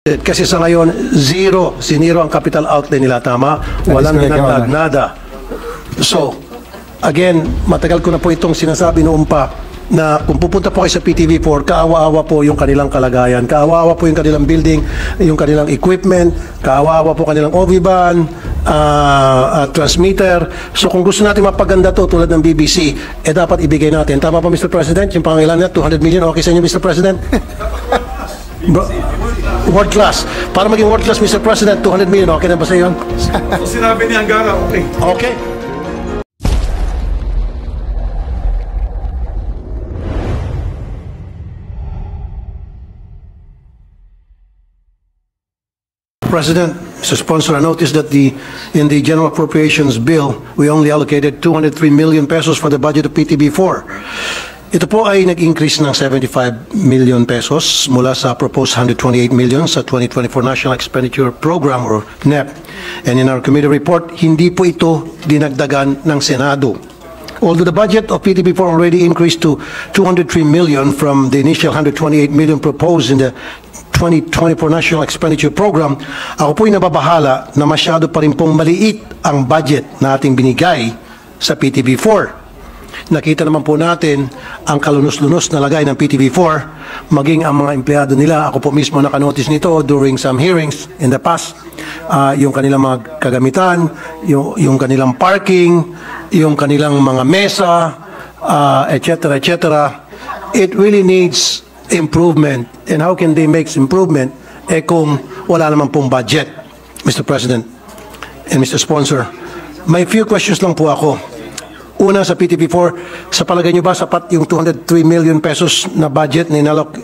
Kasi sa ngayon, zero ang capital outlay nila, tama? Walang dinagdag nada. So, again, matagal ko na po itong sinasabi noon pa na kung pupunta po kayo sa PTV4, kaawa-awa po yung kanilang kalagayan. Kaawa-awa po yung kanilang building, yung kanilang equipment, kaawa-awa po kanilang OV-ban, transmitter. So kung gusto natin mapaganda to tulad ng BBC, dapat ibigay natin. Tama pa, Mr. President? Yung pangailan niya, 200 million, okay sa inyo, Mr. President? Bro, world class. Para maging world class, Mr. President, 200 million, okay na ba sa iyo? So sinabi ni Angara, okay. Okay. President, Mr. Sponsor, I noticed that in the General Appropriations Bill, we only allocated 203 million pesos for the budget of PTB4. Ito po ay nag-increase ng 75 million pesos mula sa proposed 128 million sa 2024 National Expenditure Program or NEP. And in our committee report, hindi po ito dinagdagan ng Senado. Although the budget of PTB4 already increased to 203 million from the initial 128 million proposed in the 2024 National Expenditure Program, ako po'y nababahala na masyado pa rin pong maliit ang budget na ating binigay sa PTB4. Nakita naman po natin ang kalunos-lunos na lagay ng PTB4, maging ang mga empleyado nila. Ako po mismo nakanotice nito during some hearings in the past. Yung kanilang mga kagamitan, yung kanilang parking, yung kanilang mga mesa, etc. etc. It really needs improvement. And how can they make improvement kung wala naman pong budget, Mr. President and Mr. Sponsor? May few questions lang po ako. Una, sa PTB4, sa palagay nyo ba sapat yung 203 million pesos na budget na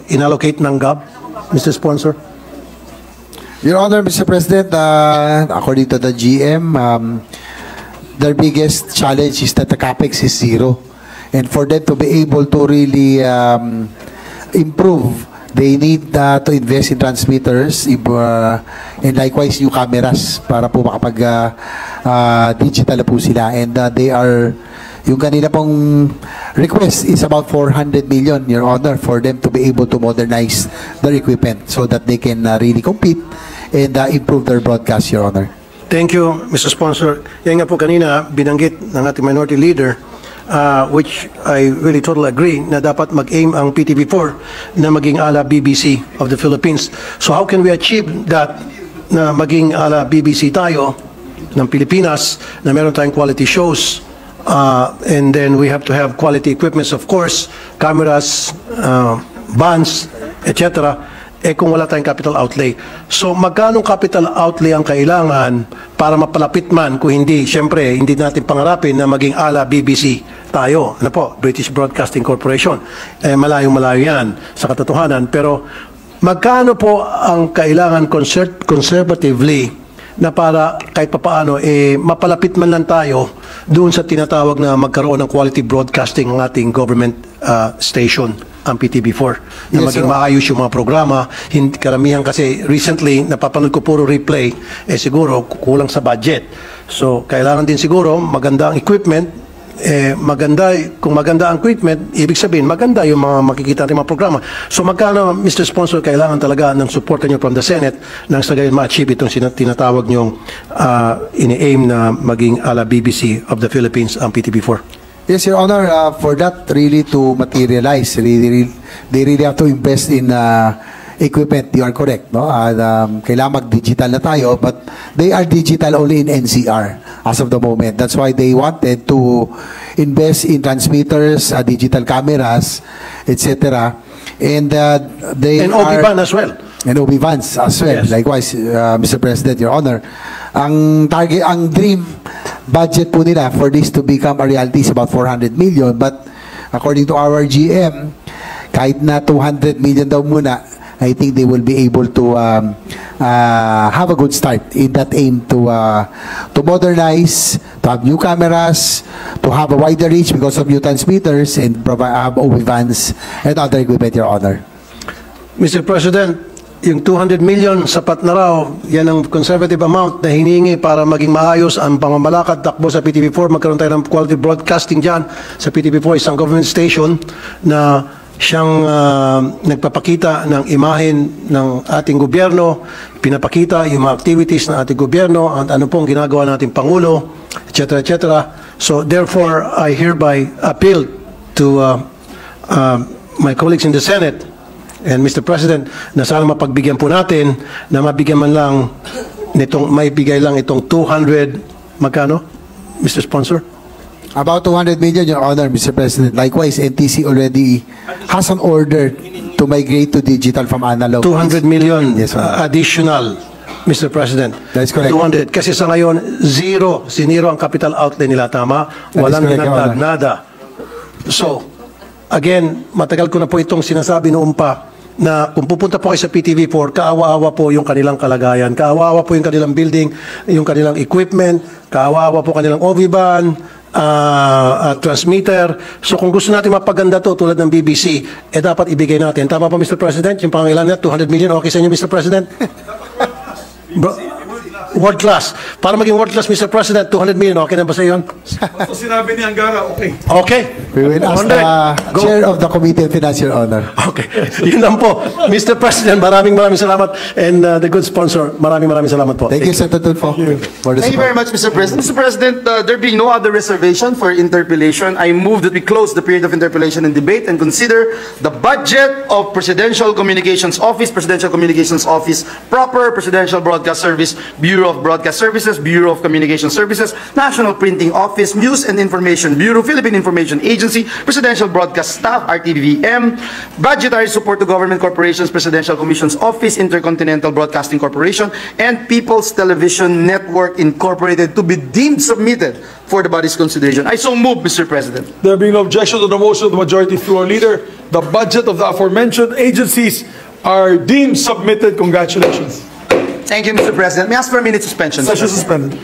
inallocate ng GAB, Mr. Sponsor? Your Honor, Mr. President, according to the GM, their biggest challenge is that the capex is zero. And for them to be able to really improve, they need to invest in transmitters and likewise new cameras para po makapag-digital na po sila. And they are, yung kanina pong request is about 400 million, Your Honor, for them to be able to modernize their equipment so that they can really compete and improve their broadcast, Your Honor. Thank you, Mr. Sponsor. Yan nga po kanina, binanggit ng ating minority leader, which I really totally agree, na dapat mag-aim ang PTV4 na maging ala BBC of the Philippines. So how can we achieve that na maging ala BBC tayo ng Pilipinas, na meron tayong quality shows, and then we have to have quality equipments, of course, cameras, bands, etc. Kung wala tayong capital outlay. So magkano capital outlay ang kailangan para mapalapit man, kung hindi, syempre, hindi natin pangarapin na maging ala BBC tayo. Ano po? British Broadcasting Corporation. Malayong-malayo yan sa katotohanan. Pero magkano po ang kailangan conservatively na para kahit papaano mapalapit man lang tayo doon sa tinatawag na magkaroon ng quality broadcasting ng ating government station, ang PTB4, na maging maayos yung mga programa. Karamihan kasi recently napapanood ko puro replay, siguro kulang sa budget. So kailangan din siguro maganda ang equipment. Kung maganda ang equipment, ibig sabihin maganda yung mga makikita natin mga programa. So magkano, Mr. Sponsor, kailangan talaga ng support nyo from the Senate nang sa gayon ma-achieve itong tinatawag nyong ini-aim na maging ala BBC of the Philippines ang PTB4? Yes, Your Honor, for that really to materialize, they really have to invest in equipment. You are correct, no? Kailangan mag-digital na tayo, but they are digital only in NCR as of the moment. That's why they wanted to invest in transmitters, digital cameras, etc. And and OB-ban as well. And OB-bans as well. Yes. Likewise, Mr. President, Your Honor, ang dream budget po nila for this to become a reality is about 400 million. But according to our GM, kahit na 200 million daw muna, I think they will be able to have a good start in that aim to modernize, to have new cameras, to have a wider reach because of new transmitters, and provide OB-vans and other equipment, Your Honor. Mr. President, yung 200 million, sapat na raw. Yan ang conservative amount na hiningi para maging maayos ang pamamalakad takbo sa PTV4. Magkaroon tayo ng quality broadcasting dyan sa PTV4, isang government station na Siyang nagpapakita ng imahen ng ating gobyerno, pinapakita yung mga activities ng ating gobyerno, at ano pong ginagawa nating Pangulo, etc. etc. So therefore, I hereby appeal to my colleagues in the Senate and Mr. President na sana mapagbigyan po natin na mabigyan man lang nitong, may bigay lang itong 200, magkano, Mr. Sponsor? About 200 million, Your Honor, Mr. President. Likewise, NTC already has an order to migrate to digital from analog. 200 million Yes, Your Honor. additional, Mr. President. That is correct. 200. Kasi sa ngayon, siniro ang capital outlay nila, tama? That is Walang correct, Your dinagdag, Honor. nada. So, again, matagal ko na po itong sinasabi noon pa, na kung pupunta po kayo sa PTV4, kaawa-awa po yung kanilang kalagayan, kaawa-awa po yung kanilang building, yung kanilang equipment, kaawa-awa po kanilang OV-ban, transmitter. So kung gusto natin mapaganda to tulad ng BBC, dapat ibigay natin. Tama pa, Mr. President? Yung pangailangan niya, 200 million, okay sa inyo, Mr. President? World class. Para maging world class, Mr. President, 200 million, okay na ba sa iyo? Basta sinabi ni Angara, okay. Okay. We will ask 100. the Go. Chair of the Committee on Finance, Your Honor. Okay. Yun lang po. Mr. President, maraming salamat. And the good sponsor, maraming salamat po. Thank you, Senator Tulfo, for the Thank you very support. much, Mr. President. Mr. President, there being no other reservation for interpellation, I move that we close the period of interpellation and debate and consider the budget of Presidential Communications Office, proper Presidential Broadcast Service, Bureau of Broadcast Services, Bureau of Communication Services, National Printing Office, News and Information Bureau, Philippine Information Agency, Presidential Broadcast Staff, RTVM, Budgetary Support to Government Corporations, Presidential Commissions Office, Intercontinental Broadcasting Corporation, and People's Television Network Incorporated to be deemed submitted for the body's consideration. I so move, Mr. President. There being no objection to the motion of the majority floor leader, the budget of the aforementioned agencies are deemed submitted. Congratulations. Thank you, Mr. President. May I ask for a minute suspension? Session suspended.